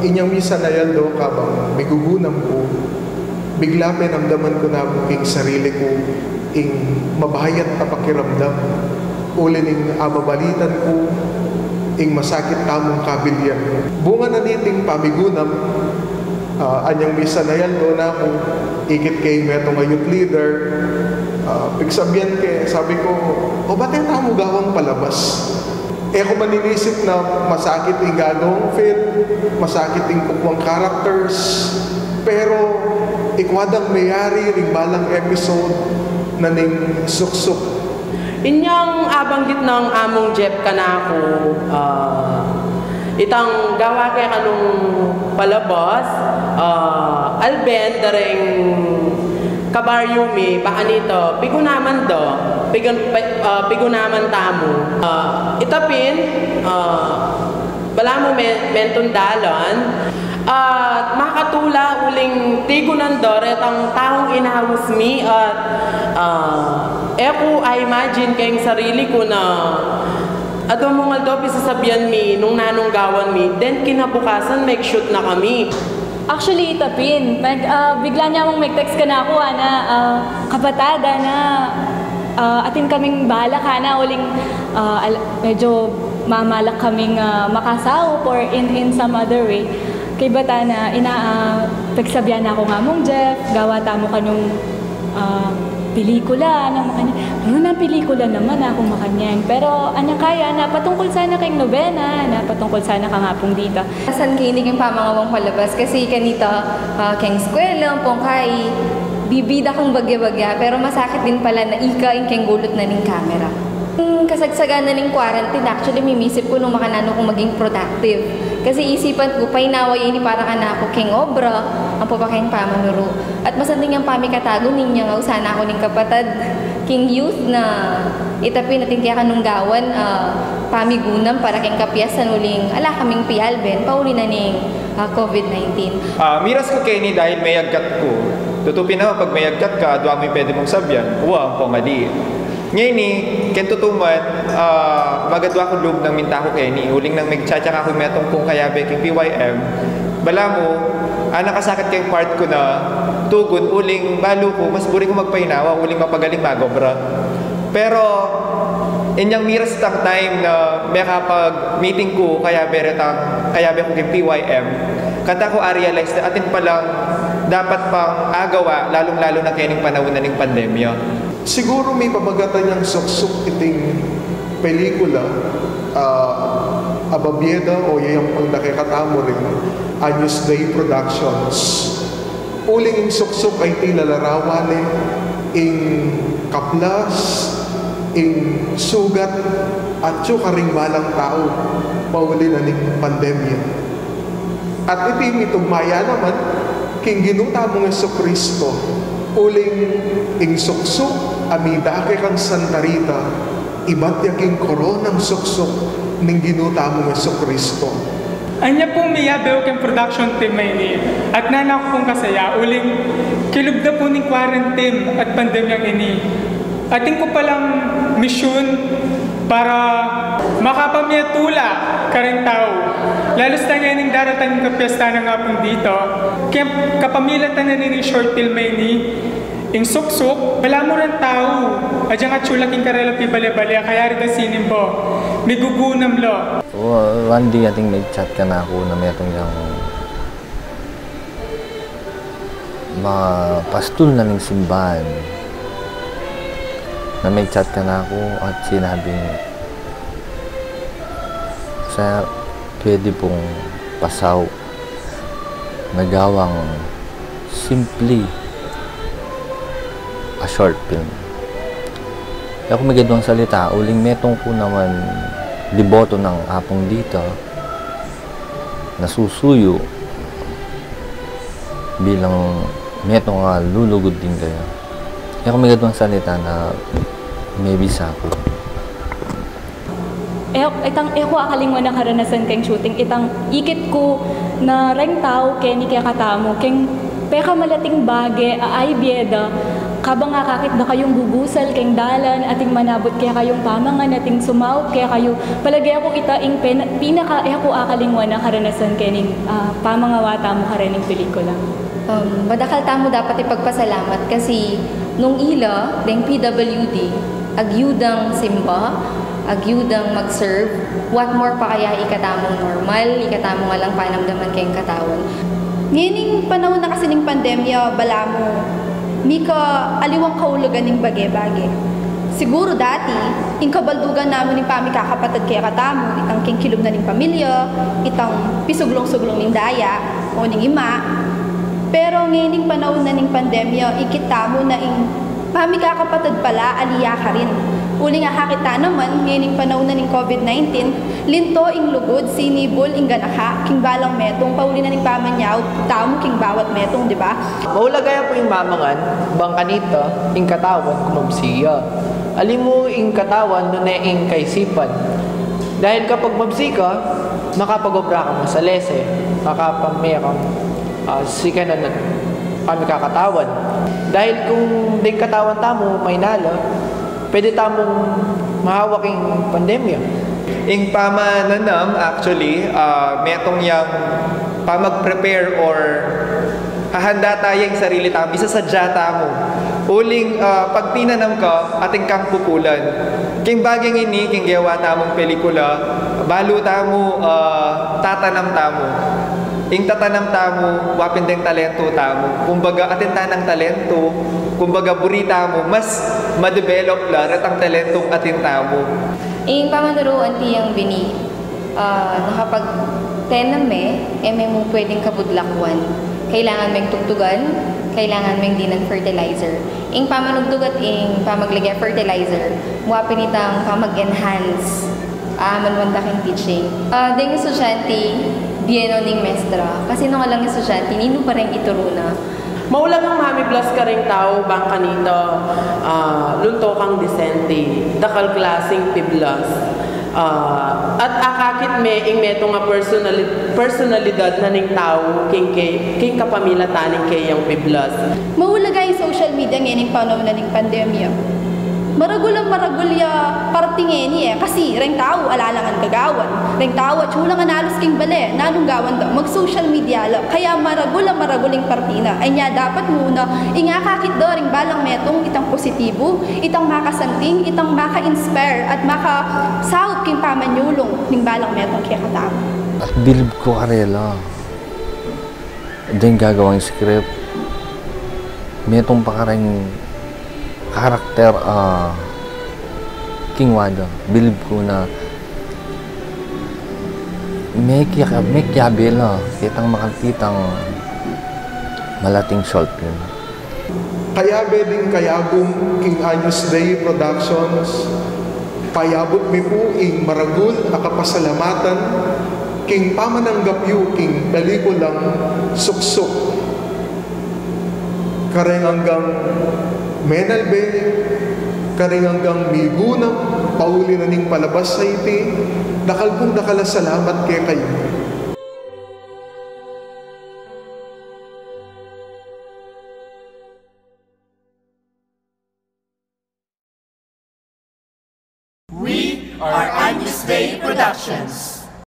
Inyang misa na yan do kabang migugunam ko, bigla pinamdaman ko na king sarili ko ing mabahayat na pakiramdam. Uli ning ababalitan ko, ing masakit tamong kabilyan. Bunga na niting pamigunam, anyang misa na yan do na kung ikit kay metong youth leader, pigsabyan kay, sabi ko, o ba't yung tamo gawang palabas? Ako maninisip na masakit yung gagawang film, masakit yung kukwang characters, pero ikwadang mayari ring balang episode na ning suksuk. Inyang abanggit ng among Jeff kanako, itang gawa kay kanong palabas, Alben, daring kabaryumi, baka nito, pigunaman do, pigunaman tamo. Itapin, bala mo mentundalon, at makatula uling tigunan do, retang taong inahus mi, at eko I imagine kayong sarili ko na ato mong aldopi sasabihan mi, nung nanunggawan mi, then kinabukasan make shoot na kami. Actually, itapin. Bigla niya mong mag-text ka na ako, na kabatada na atin kaming bahala ka na uling medyo mamalak kaming makasaw or in some other way. Kay bata na pagsabihan ako nga mong Jeff, gawa tamo ka nung pelikula na makanya. Ano na pelikula naman ako makanyang. Pero ano kaya na patungkol sana kay nobena, na patungkol sana ka nga pong dito. San kinig yung pamangawang palabas kasi kanita keng eskwela, pong kay bibida kong bagya-bagya pero masakit din pala na ika yung keng gulot na ning camera. Kasagsagan na ning quarantine, actually mimisip ko nung makanano kong maging productive. Kasi isipan ko, painaway ini para ka na ako king obra, ang po pa kayong pamanuro. At masanding yung pamikatago ninyo nga, usana ako ning kapatad, king youth na itapin natin kaya kanong gawan, pamigunam para kayong kapiyasan uling, ala kaming pialben, pauli na ning COVID-19. Miras ko Kenny dahil may agkat ko. Tutupin na pag may agkat ka, doon mo pwede mong sabyan, uwa ang mali. Ngayon ni, kentutuman, magadwa ko loob ng minta ko Kenny, huling nang magtsatsak ako metong kung kaya beking PYM, bala mo, nakasakit kayong part ko na tugon, uling balo ko, mas buri ko magpainawa, uling mapagaling magobra. Pero, inyang miras tang time na may kapag meeting ko, kaya beretang, kaya be ko kayong PYM, kata ko realize na atin palang dapat pang agawa, lalong-lalo na kayo ng panahon na ng pandemya. Siguro may pamagatan niyang suksuk iting pelikula, Ababieda o yung pang nakikatamo rin, Agnus Dei Productions. Uling yung suksuk ay tilalarawan in kaplas, in sugat, at karing balang tao, pauli na ng pandemya. At itim itong maya naman, king ginuta mong Jesucristo, uling ing suksuk, amida kay kang Santa Rita, iba't yaking koronang suksuk ning ginuta mong Jesucristo. Anya pong miyabew kang production team may ini. At nanak pong kasaya, uling kilub na po ning quarantine at pandemyang ini. Ating ko palang misyon para makapamiyatula kareng tao. Lalo sa ngayon ng daratan ng kapiesta na nga pong dito, kaya kapamilatan na rin short film may ini, ing suksuk, wala mo rin tao. Adyan nga chula king karela pibali-bali, kaya rin na sinim po. May gugunam lo. One day ating may chat ka na ako na mayroong yung mga pastul na ng simbahan. Na may chat ka na ako at sinabing sa pwede pong pasaw nagawang simply a short film. Kaya kung magandang salita, uling metong ko naman deboto ng apong dito nasusuyo bilang metong lulugod din kayo. Kaya kung magandang salita na maybe sa ako. Eko akaling mo na karanasan kang shooting, itang ikit ko na reng tao, kaya ni kaya katamo, keng peka malating bage, ay bieda, kabang kakakit na kayong gugusal kayong dalan, ating manabot kaya kayong pamangan, ating sumaut kaya kayo, palagay ako itaing pinaka, ako akalingwan na karanasan kaning pamangawata mo karening pelikula. Badakal tamo dapat ipagpasalamat kasi nung ila, deng PWD, agyudang simba, agyudang mag-serve, what more pa kaya ikatamong normal, ikatamong nga lang panamdaman kayong katawan. Ngayon panahon na kasi ng pandemya, bala mo, mika aliwang kaulugan ng bage-bage. Siguro dati, yung kabaldugan namin ng pamikakapatid kaya katamo, itang kingkilom na ng pamilya, itang pisuglong-suglong ng daya, o ng ima. Pero ngayon panahon na ng pandemya, ikita mo na yung pamikakapatid pala, aliya ka rin. Uli nga hakita naman, ngayon panahon na ng COVID-19, linto ing lugod, sinibol ing ganaka, king balang metong, pauli na ng pamanyaw, tamo king bawat metong, di ba? Maulagaya po yung mamangan, bang kanita, ing katawan, kumabsiya. Alim mo ing katawan, no na ing kaisipan. Dahil kapag mabsi ka, makapag-obra ka mo sa lese, makapamaya ka sika na kami kakatawan. Dahil kung ding katawan tamo may nala, pwede tamong mahawaking pandemya. Ing pamananam, actually, metong yang pamag-prepare or hahanda tayong sarili tamo, isasadya tamo. Uling pag tinanam ka, ating kang pupulan. King baging ini, king gawa tamong pelikula, balo tamo, tatanam tamo. Ing tatanam tamo, wapin ding talento tamo. Kumbaga, atin tanang talento, kumbaga burita mo, mas ma-develop la rat ang talentong atin tamo. Ing pamanuruan tiyang bini, nakapag tenam may mo pwedeng kabudlakwan. Kailangan may tugtugan, kailangan may dinan fertilizer. Ing pamanugtugat ing pamaglagay fertilizer, muapin itang pamag-enhance manwandaking teaching. Ding estudyante, dieno ning mestra. Kasi nung alang estudyante, nino pa rin ituro na. Maulang ang mami plus ka rin tao, bang kanito, lunto kang disente, dakal klaseng piblas. At akakit ing meto nga personalidad na ning tao, king kapamila taning kayang piblas. Maulagay social media ngayon panahon na ng pandemya. Maragulya partingeni kasi reng tao alalangan kagawan. Reng tao at hulang analos king bale, nanong gawan daw, mag-social media lang. Kaya maraguling partina. Ay niya dapat muna, ingakakit daw ring balang metong itang positibo, itang makasanting, itang maka-inspire, at maka-sahot king pamanyulong ning balang metong kaya katama. At bilib ko karela. Diyan gagawang script. Metong pa kareng karakter King Wada. Bilib ko na may kiyabil na kitang makakitang malating short film. Kaya beding kayagong King Agnus Dei Productions, payabot mi po ing maragul akapasalamatan king pamananggapyo king pelikulang Suksok. Kareng hanggang Menalbe, kareng hanggang migunang pauli na ning palabas sa iti, dakal kong salamat kay kayo. We are Agnus Dei Productions.